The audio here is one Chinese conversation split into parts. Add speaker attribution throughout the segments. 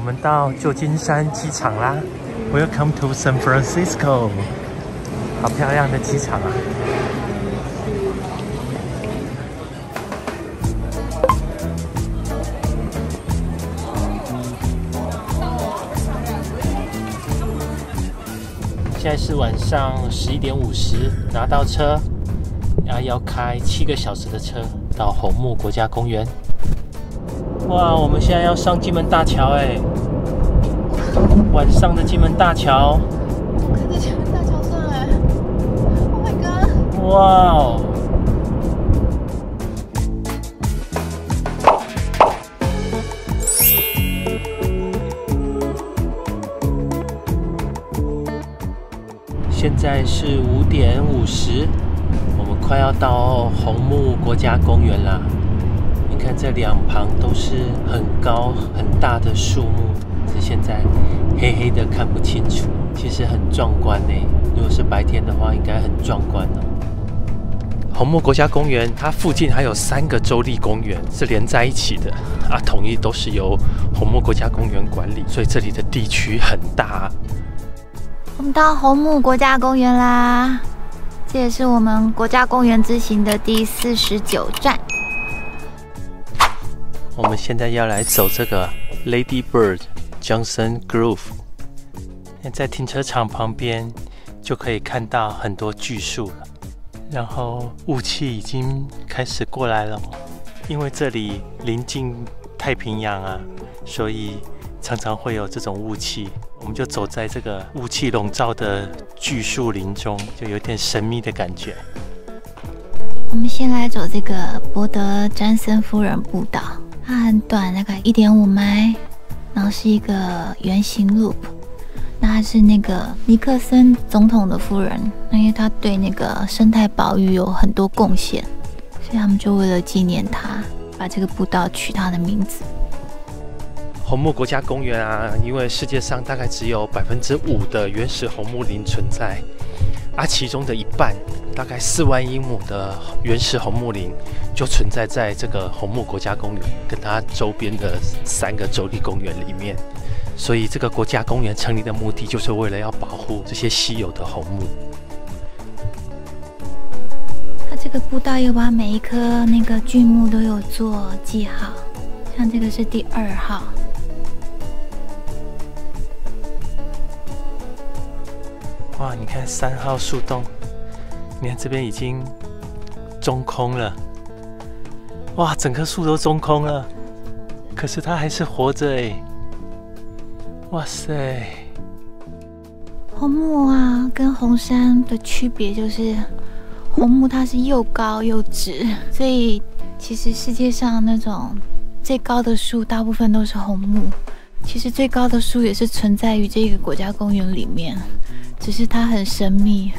Speaker 1: 们到旧金山机场啦 ！Welcome to San Francisco， 好漂亮的机场啊！现在是晚上11点50，拿到车，然后要开7个小时的车到红木国家公园。哇，我们现在要上金门大桥哎！晚上的金门大桥，
Speaker 2: 看着金门大桥上哎 ！Oh my god！
Speaker 1: 哇哦！现在是5点50，我们快要到红木国家公园啦。你看这两旁都是很高很大的树木，只是现在黑黑的看不清楚，其实很壮观呢。如果是白天的话，应该很壮观哦。红木国家公园它附近还有3个州立公园是连在一起的啊，统一都是由红木国家公园管理，所以这里的地区很大。
Speaker 2: 我们到红木国家公园啦，这也是我们国家公园之行的第49站。
Speaker 1: 我们现在要来走这个 Lady Bird Johnson Grove， 在停车场旁边就可以看到很多巨树了，然后雾气已经开始过来了，因为这里临近太平洋啊，所以常常会有这种雾气。我们就走在这个雾气笼罩的巨树林中，就有点神秘的感觉。
Speaker 2: 我们先来走这个博德詹森夫人步道，它很短，大概1.5迈，然后是一个圆形 loop。那她是那个尼克森总统的夫人，那因为她对那个生态保育有很多贡献，所以他们就为了纪念她，把这个步道取她的名字。
Speaker 1: 红木国家公园啊，因为世界上大概只有5%的原始红木林存在，啊，其中的一半，大概4万英亩的原始红木林就存在在这个红木国家公园跟它周边的3个州立公园里面。所以这个国家公园成立的目的，就是为了要保护这些稀有的红木。
Speaker 2: 它这个步道又把每一棵那个巨木都有做记号，像这个是第2号。
Speaker 1: 哇，你看3号树洞，你看这边已经中空了。哇，整棵树都中空了，可是它还是活着哎！哇塞！
Speaker 2: 红木啊，跟红杉的区别就是，红木它是又高又直，所以其实世界上那种最高的树大部分都是红木。其实最高的树也是存在于这个国家公园里面。只是它很神秘，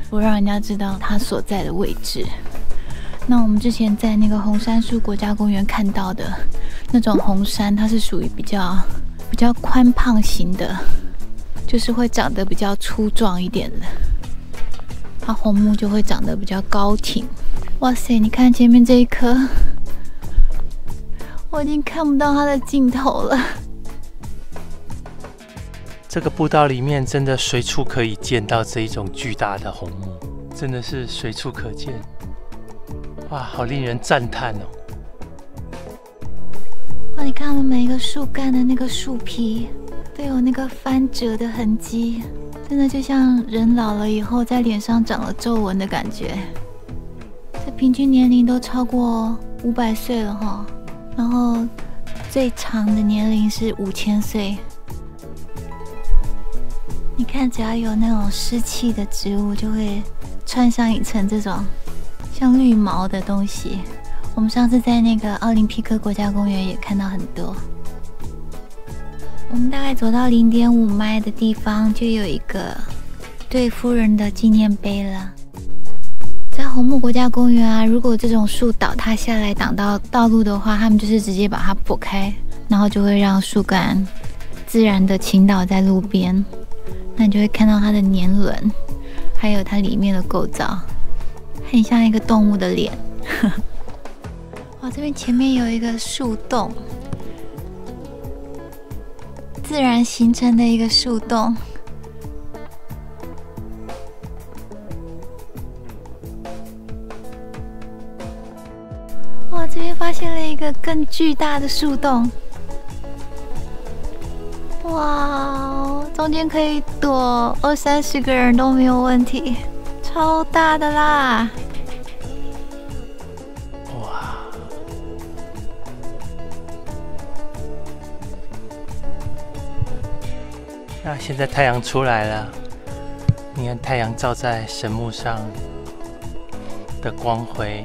Speaker 2: 不让人家知道它所在的位置。那我们之前在那个红杉树国家公园看到的那种红杉，它是属于比较宽胖型的，就是会长得比较粗壮一点的。它红木就会长得比较高挺。哇塞，你看前面这一棵，我已经看不到它的尽头了。
Speaker 1: 这个步道里面真的随处可以见到这一种巨大的红木，真的是随处可见。哇，好令人赞叹哦！
Speaker 2: 哇，你看它们每一个树干的那个树皮都有那个翻折的痕迹，真的就像人老了以后在脸上长了皱纹的感觉。这平均年龄都超过500岁了哈，然后最长的年龄是5000岁。你看，只要有那种湿气的植物，就会穿上一层这种像绿毛的东西。我们上次在那个奥林匹克国家公园也看到很多。我们大概走到0.5迈的地方，就有一个对夫人的纪念碑了。在红木国家公园啊，如果这种树倒塌下来挡到道路的话，他们就是直接把它拨开，然后就会让树干自然的倾倒在路边。那你就会看到它的年轮，还有它里面的构造，很像一个动物的脸。哇，这边前面有一个树洞，自然形成的一个树洞。哇，这边发现了一个更巨大的树洞。哇，中间可以躲20-30个人都没有问题，超大的啦！
Speaker 1: 哇！那现在太阳出来了，你看太阳照在神木上的光辉，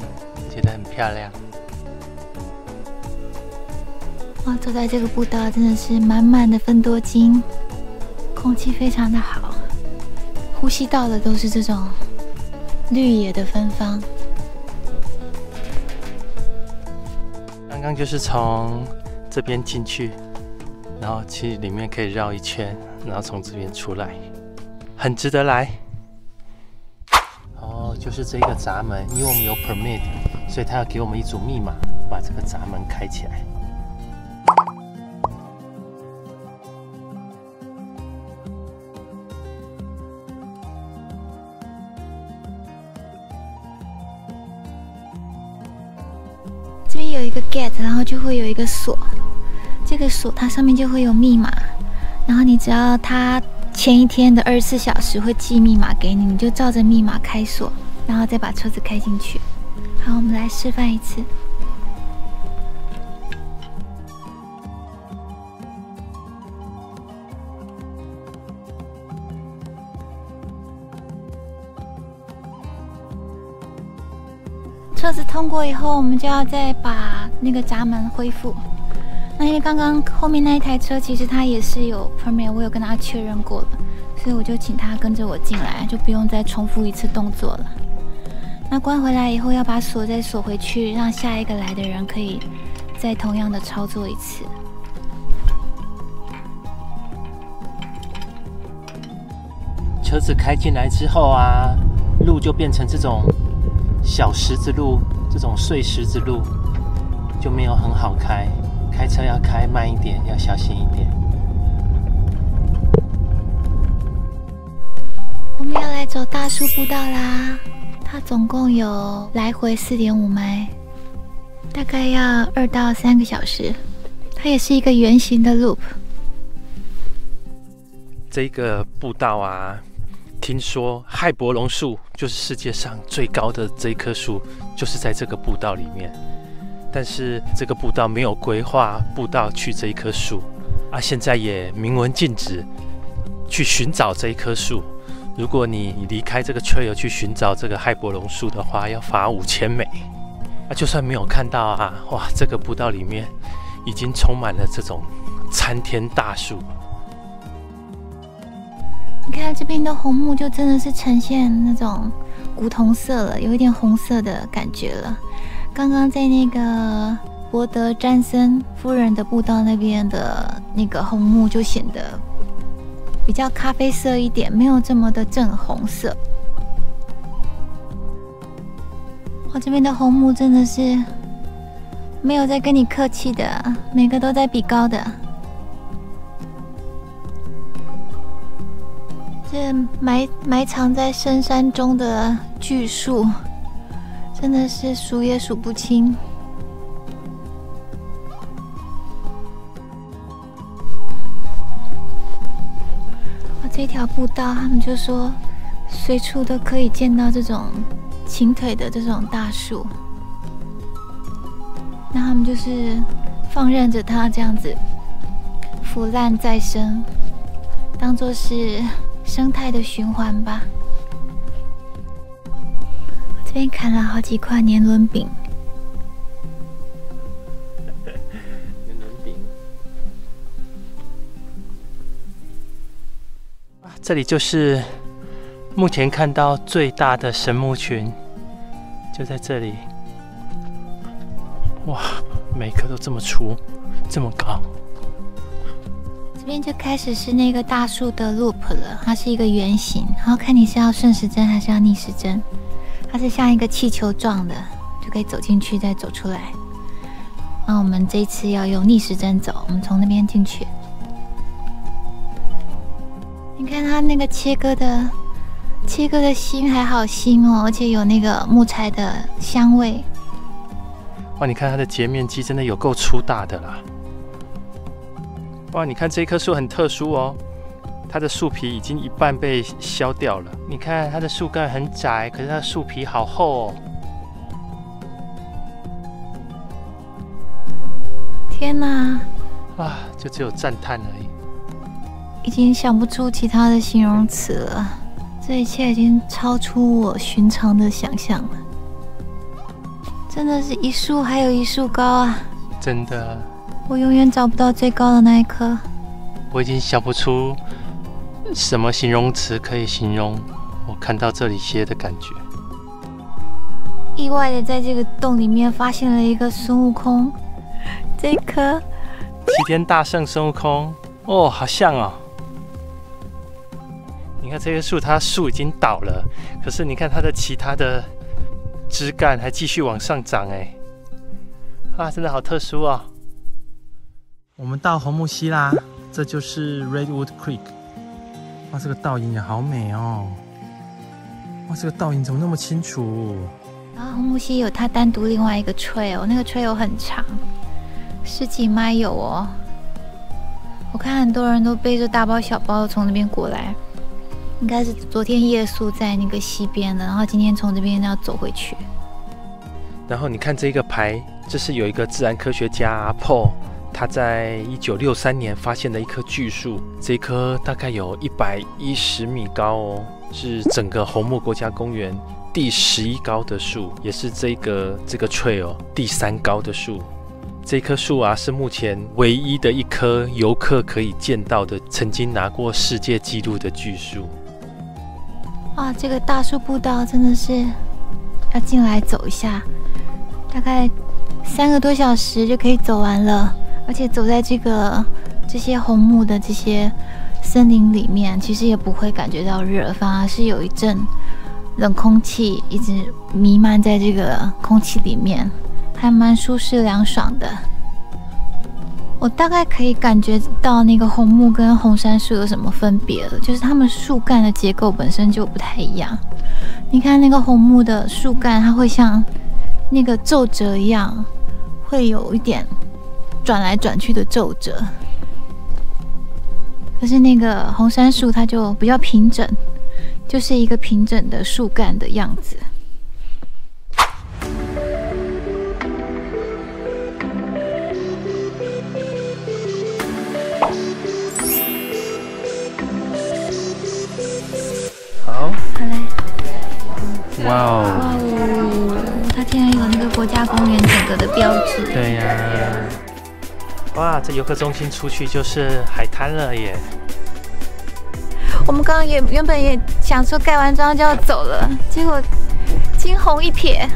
Speaker 1: 觉得很漂亮。
Speaker 2: 哇，走在这个步道真的是满满的芬多精，空气非常的好，呼吸到的都是这种绿野的芬芳。
Speaker 1: 刚刚就是从这边进去，然后其实里面可以绕一圈，然后从这边出来，很值得来。哦，就是这个闸门，因为我们有 permit， 所以他要给我们一组密码，把这个闸门开起来。
Speaker 2: 这边有一个 gate， 然后就会有一个锁，这个锁它上面就会有密码，然后你只要它前一天的24小时会寄密码给你，你就照着密码开锁，然后再把车子开进去。好，我们来示范一次。车子通过以后，我们就要再把那个闸门恢复。那因为刚刚后面那一台车，其实它也是有 permit， 我有跟他确认过了，所以我就请他跟着我进来，就不用再重复一次动作了。那关回来以后，要把锁再锁回去，让下一个来的人可以再同样的操作一次。
Speaker 1: 车子开进来之后啊，路就变成这种小石子路，这种碎石子路就没有很好开，开车要开慢一点，要小心一点。
Speaker 2: 我们要来走大树步道啦，它总共有来回4.5迈，大概要2到3个小时。它也是一个圆形的 loop。
Speaker 1: 这个步道啊，听说亥伯龙树就是世界上最高的这一棵树，就是在这个步道里面。但是这个步道没有规划步道去这一棵树啊，现在也明文禁止去寻找这一棵树。如果你离开这个 trail 去寻找这个亥伯龙树的话，要罚5000美。啊，就算没有看到啊，哇，这个步道里面已经充满了这种参天大树。
Speaker 2: 你看这边的红木就真的是呈现那种古铜色了，有一点红色的感觉了。刚刚在那个博德詹森夫人的步道那边的那个红木就显得比较咖啡色一点，没有这么的正红色。哇，这边的红木真的是没有在跟你客气的，每个都在比高的。这埋藏在深山中的巨树，真的是数也数不清。这条步道，他们就说随处都可以见到这种倾腿的这种大树，那他们就是放任着它这样子腐烂再生，当作是生态的循环吧。这边砍了好几块年轮饼。
Speaker 1: 年轮饼。这里就是目前看到最大的神木群，就在这里。哇，每棵都这么粗，这么高。
Speaker 2: 这边就开始是那个大树的 loop 了，它是一个圆形，然后看你是要顺时针还是要逆时针。它是像一个气球状的，就可以走进去再走出来。那我们这一次要用逆时针走，我们从那边进去。看它那个切割的心还好新哦，而且有那个木材的香味。
Speaker 1: 哇，你看它的截面积真的有够粗大的啦！哇，你看这棵树很特殊哦，它的树皮已经一半被削掉了。你看它的树干很窄，可是它的树皮好厚哦。
Speaker 2: 天哪！
Speaker 1: 啊，就只有赞叹而已。
Speaker 2: 已经想不出其他的形容词了，这一切已经超出我寻常的想象了。真的是一树还有一树高啊！
Speaker 1: 真的，
Speaker 2: 我永远找不到最高的那一棵。
Speaker 1: 我已经想不出什么形容词可以形容我看到这里些的感觉。
Speaker 2: 意外的在这个洞里面发现了一个孙悟空，这一棵
Speaker 1: 齐天大圣孙悟空哦，好像哦。你看这棵树，它树已经倒了，可是你看它的其他的枝干还继续往上长哎，啊，真的好特殊哦。我们到红木溪啦，这就是 Redwood Creek。哇，这个倒影也好美哦。哇，这个倒影怎么那么清楚？
Speaker 2: 然后红木溪有它单独另外一个 trail， 那个 trail 很长，10几迈有哦。我看很多人都背着大包小包从那边过来。应该是昨天夜宿在那个溪边的，然后今天从这边要走回去。
Speaker 1: 然后你看这个牌，这是有一个自然科学家 Paul， 他在1963年发现的一棵巨树，这棵大概有110米高哦，是整个红木国家公园第11高的树，也是这个 trail 第3高的树。这棵树啊，是目前唯一的一棵游客可以见到的，曾经拿过世界纪录的巨树。
Speaker 2: 哇，这个大树步道真的是要进来走一下，大概3个多小时就可以走完了。而且走在这些红木的这些森林里面，其实也不会感觉到热，反而是有一阵冷空气一直弥漫在这个空气里面，还蛮舒适凉爽的。我大概可以感觉到那个红木跟红杉树有什么分别了，就是它们树干的结构本身就不太一样。你看那个红木的树干，它会像那个皱褶一样，会有一点转来转去的皱褶。可是那个红杉树它就比较平整，就是一个平整的树干的样子。
Speaker 1: 好
Speaker 2: 嘞！
Speaker 1: 哇哦！
Speaker 2: 它竟然有那个国家公园整个的标志。
Speaker 1: 对呀！哇，这游客中心出去就是海滩了耶！
Speaker 2: 我们刚刚原本也想说盖完章就要走了，结果惊鸿一瞥。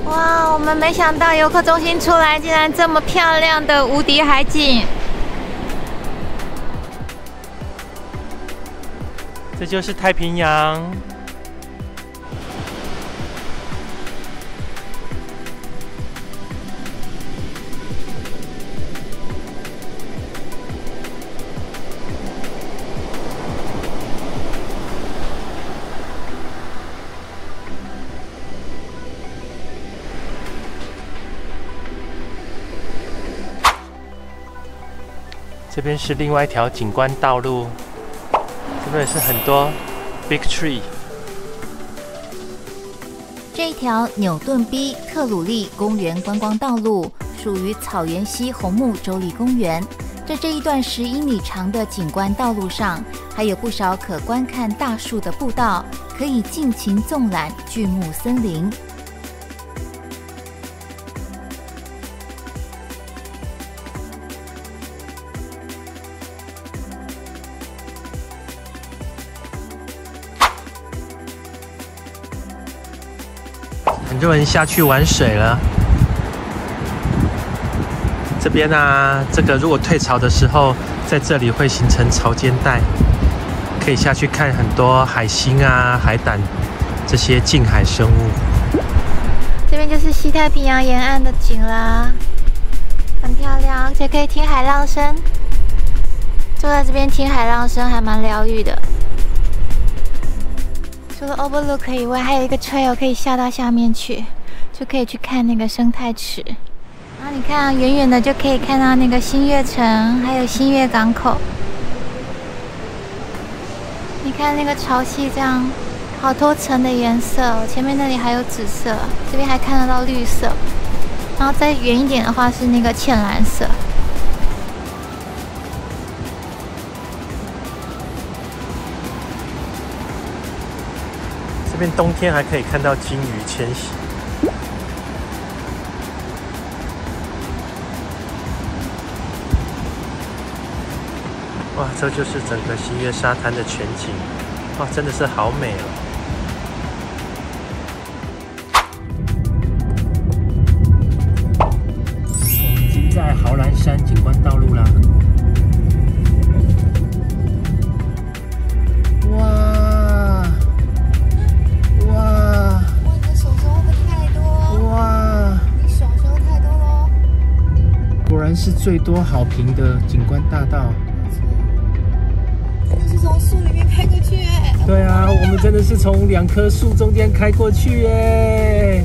Speaker 2: 哇！我们没想到游客中心出来竟然这么漂亮的无敌海景。
Speaker 1: 这就是太平洋。这边是另外一条景观道路。这边也是很多 big tree。
Speaker 3: 这一条纽顿 B 特鲁利公园观光道路属于草原溪红木州立公园。在这一段10英里长的景观道路上，还有不少可观看大树的步道，可以尽情纵览巨木森林。
Speaker 1: 很多人下去玩水了。这边啊，这个如果退潮的时候，在这里会形成潮间带，可以下去看很多海星啊、海胆这些近海生物。
Speaker 2: 这边就是西太平洋沿岸的景啦，很漂亮，而且可以听海浪声。坐在这边听海浪声还蛮疗愈的。除了 overlook 以外，还有一个 trail 可以下到下面去，就可以去看那个生态池。然后你看啊，远远的就可以看到那个新月城，还有新月港口。你看那个潮汐这样，好多层的颜色哦。前面那里还有紫色，这边还看得到绿色。然后再远一点的话是那个浅蓝色。
Speaker 1: 这边冬天还可以看到鲸鱼迁徙。哇，这就是整个新月沙滩的全景，哇，真的是好美哦！我们已经在豪兰山景观道路啦。哇！哇！
Speaker 2: 你的手手会不会太多？
Speaker 1: 哇！
Speaker 2: 你手手太多咯。
Speaker 1: 果然是最多好评的景观大道。
Speaker 2: 是从树里面开过去耶。
Speaker 1: 对啊，我们真的是从2棵树中间开过去耶！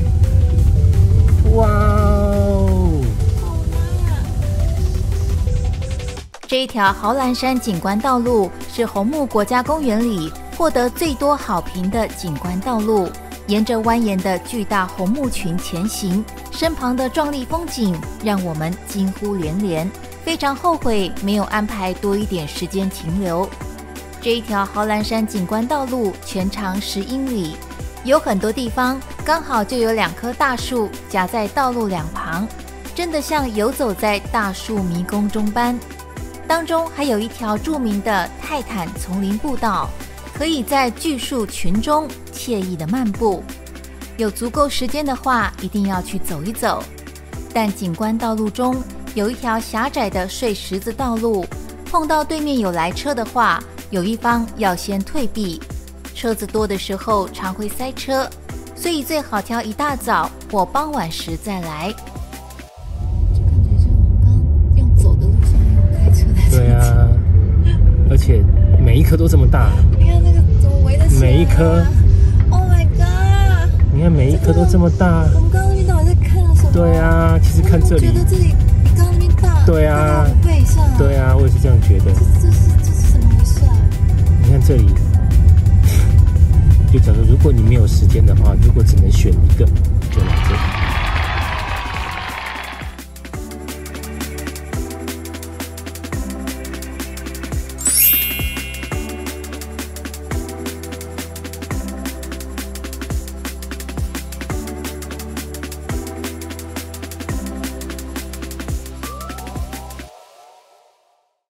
Speaker 1: 哇哦！
Speaker 3: 这一条豪兰山景观道路是红木国家公园里获得最多好评的景观道路。沿着蜿蜒的巨大红木群前行，身旁的壮丽风景让我们惊呼连连，非常后悔没有安排多一点时间停留。这一条豪兰山景观道路全长10英里，有很多地方刚好就有2棵大树夹在道路两旁，真的像游走在大树迷宫中般。当中还有一条著名的泰坦丛林步道，可以在巨树群中惬意的漫步。有足够时间的话，一定要去走一走。但景观道路中有一条狭窄的碎石子道路，碰到对面有来车的话，有一方要先退避，车子多的时候常会塞车，所以最好挑一大早或傍晚时再来。
Speaker 2: 就感觉是我们刚刚用走的路上用开车的车子。
Speaker 1: 对啊，而且每一颗都这么大。
Speaker 2: 你看那个怎么围得起来啊？
Speaker 1: 每一颗
Speaker 2: Oh my god！
Speaker 1: 你看每一颗都这么大。
Speaker 2: 我们刚刚那边到底在看什么？
Speaker 1: 对啊，其实看这里。
Speaker 2: 我觉得这里比刚刚那边大。
Speaker 1: 对啊。
Speaker 2: 大到5倍以上。
Speaker 1: 对啊，我也是这样觉得。
Speaker 2: 这是怎么回事啊？
Speaker 1: 你看这里，就假如如果你没有时间的话，如果只能选一个，就来这里。